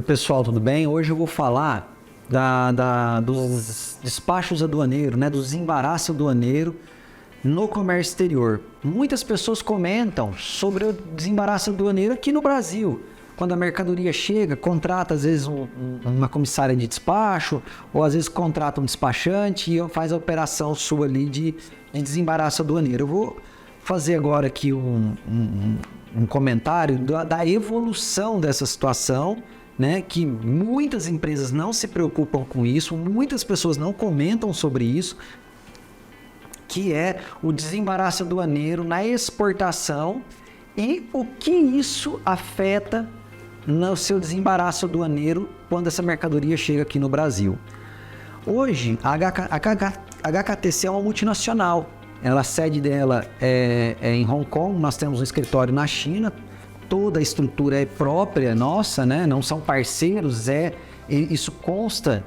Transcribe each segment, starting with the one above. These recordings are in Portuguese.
Oi pessoal, tudo bem? Hoje eu vou falar dos despachos aduaneiros, né? Do desembaraço aduaneiro no comércio exterior. Muitas pessoas comentam sobre o desembaraço aduaneiro aqui no Brasil. Quando a mercadoria chega, contrata às vezes uma comissária de despacho, ou às vezes contrata um despachante e faz a operação sua ali de desembaraço aduaneiro. Eu vou fazer agora aqui um comentário da evolução dessa situação, né, que muitas empresas não se preocupam com isso, muitas pessoas não comentam sobre isso, que é o desembaraço aduaneiro na exportação e o que isso afeta no seu desembaraço aduaneiro quando essa mercadoria chega aqui no Brasil. Hoje, a HKTC é uma multinacional, a sede dela é em Hong Kong, nós temos um escritório na China. Toda a estrutura é própria nossa, né? Não são parceiros, isso consta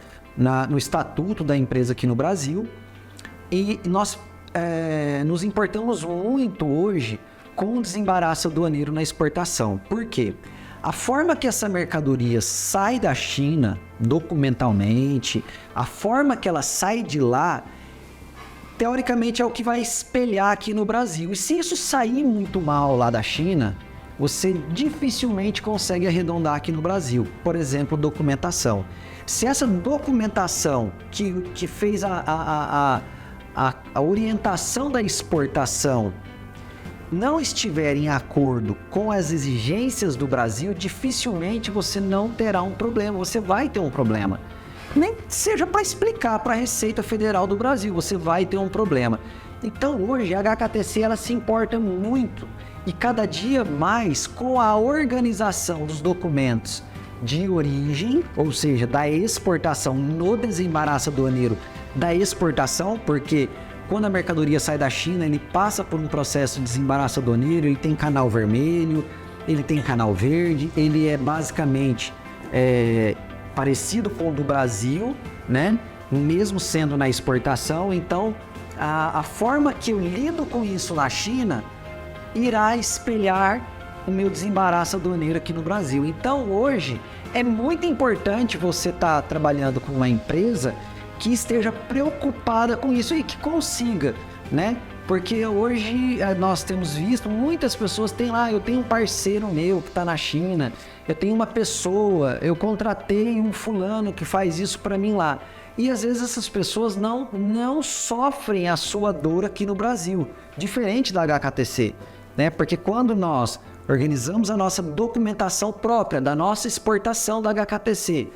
no estatuto da empresa aqui no Brasil. E nós nos importamos muito hoje com o desembaraço aduaneiro na exportação. Por quê? A forma que essa mercadoria sai da China, documentalmente, a forma que ela sai de lá, teoricamente é o que vai espelhar aqui no Brasil. E se isso sair muito mal lá da China, você dificilmente consegue arredondar aqui no Brasil. Por exemplo, documentação. Se essa documentação que fez a orientação da exportação não estiver em acordo com as exigências do Brasil, dificilmente você não terá um problema, você vai ter um problema. Nem seja para explicar para a Receita Federal do Brasil, você vai ter um problema. Então hoje a HKTC ela se importa muito e cada dia mais com a organização dos documentos de origem, ou seja, da exportação no desembaraço aduaneiro da exportação, porque quando a mercadoria sai da China, ele passa por um processo de desembaraço aduaneiro, ele tem canal vermelho, ele tem canal verde, ele é basicamente parecido com o do Brasil, né? Mesmo sendo na exportação. Então, a forma que eu lido com isso na China irá espelhar o meu desembaraço aduaneiro aqui no Brasil. Então, hoje, é muito importante você estar trabalhando com uma empresa que esteja preocupada com isso e que consiga, né? Porque hoje nós temos visto muitas pessoas têm lá, eu tenho um parceiro meu que está na China, eu tenho uma pessoa, eu contratei um fulano que faz isso para mim lá. E às vezes essas pessoas não sofrem a sua dor aqui no Brasil, diferente da HKTC, né? Porque quando nós organizamos a nossa documentação própria da nossa exportação da HKTC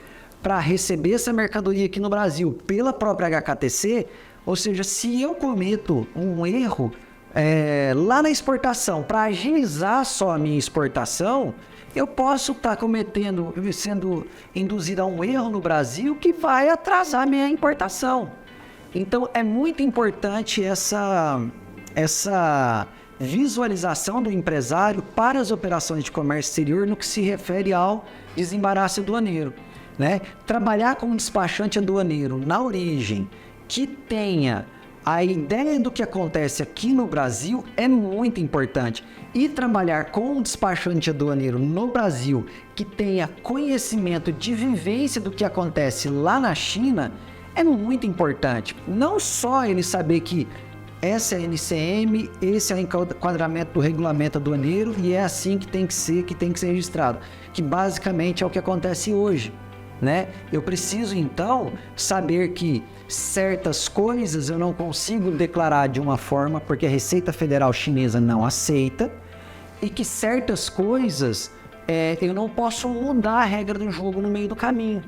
para receber essa mercadoria aqui no Brasil pela própria HKTC, ou seja, se eu cometo um erro lá na exportação para agilizar só a minha exportação, eu posso estar sendo induzido a um erro no Brasil que vai atrasar a minha importação. Então é muito importante essa visualização do empresário para as operações de comércio exterior no que se refere ao desembaraço aduaneiro, né? Trabalhar com um despachante aduaneiro na origem que tenha a ideia do que acontece aqui no Brasil é muito importante. E trabalhar com um despachante aduaneiro no Brasil que tenha conhecimento de vivência do que acontece lá na China é muito importante. Não só ele saber que essa é a NCM, esse é o enquadramento do regulamento aduaneiro e é assim que tem que ser registrado, que basicamente é o que acontece hoje, né? Eu preciso então saber que certas coisas eu não consigo declarar de uma forma porque a Receita Federal Chinesa não aceita e que certas coisas eu não posso mudar a regra do jogo no meio do caminho,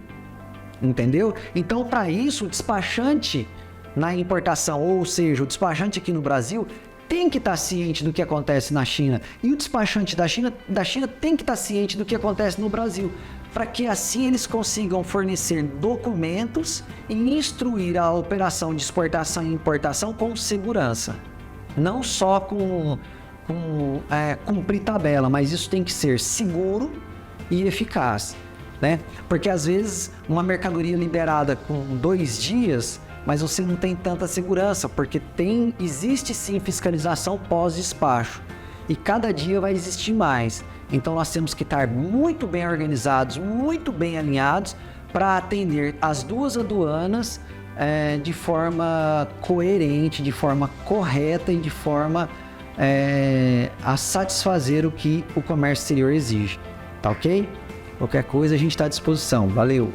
entendeu? Então, para isso, o despachante na importação, ou seja, o despachante aqui no Brasil tem que estar ciente do que acontece na China e o despachante da China tem que estar ciente do que acontece no Brasil, para que assim eles consigam fornecer documentos e instruir a operação de exportação e importação com segurança. Não só cumprir tabela, mas isso tem que ser seguro e eficaz, né? Porque às vezes uma mercadoria liberada com 2 dias, mas você não tem tanta segurança, porque existe sim fiscalização pós-despacho. E cada dia vai existir mais. Então nós temos que estar muito bem organizados, muito bem alinhados para atender as duas aduanas de forma coerente, de forma correta e de forma a satisfazer o que o comércio exterior exige. Tá ok? Qualquer coisa a gente está à disposição. Valeu!